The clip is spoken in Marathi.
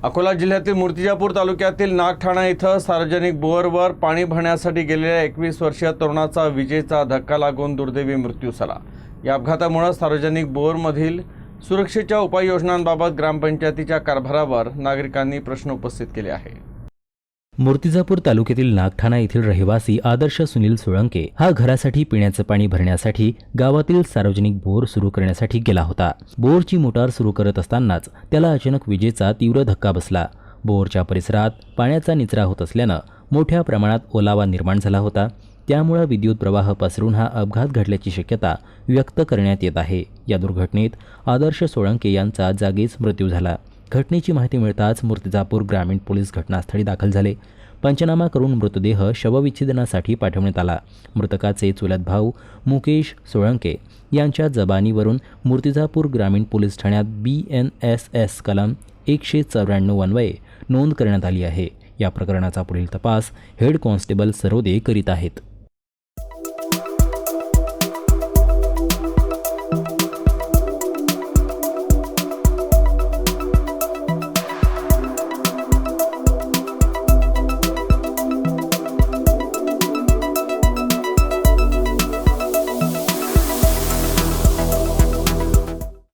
अकोला जिल्ह्यातील मूर्तिजापूर तालुक्यातील नागठाणा इथं सार्वजनिक बोअरवर पाणी भरण्यासाठी गेलेल्या 21 वर्षीय तरुणाचा विजेचा धक्का लागून दुर्दैवी मृत्यू झाला। या अपघातामुळे सार्वजनिक बोअरमधील सुरक्षेच्या उपाययोजनांबाबत ग्रामपंचायतीच्या कारभारावर नागरिकांनी प्रश्न उपस्थित केले आहे। मूर्तिजापूर तालुक्यातील नागठाणा येथील रहिवासी आदर्श सुनील सोळंके हा घरासाठी पिण्याचे पाणी भरण्यासाठी गावातील सार्वजनिक बोर सुरू करण्यासाठी गेला होता। बोरची मोटार सुरू करत असतानाच त्याला अचानक विजेचा तीव्र धक्का बसला। बोरच्या परिसरात पाण्याचा निचरा होत असल्याने मोठ्या प्रमाणात ओलावा निर्माण झाला होता। त्यामुळे विद्युत प्रवाह पसरून हा अपघात घडल्याची शक्यता व्यक्त करण्यात येत आहे। या दुर्घटनेत आदर्श सोळंके यांचा जागीच मृत्यू झाला। घटनेची माहिती मिळताच मूर्तिजापूर ग्रामीण पोलीस घटनास्थळी दाखल झाले। पंचनामा करून मृतदेह शवविच्छेदनासाठी पाठवण्यात आला। मृतकाचे चुलत भाऊ मुकेश सोळंके यांच्या जबानीवरून मूर्तिजापूर ग्रामीण पोलीस ठाण्यात BNSS कलम 194 अन्वये नोंद करण्यात आली आहे। या प्रकरणाचा पुढील तपास हेड कॉन्स्टेबल सरोदे करीत आहेत।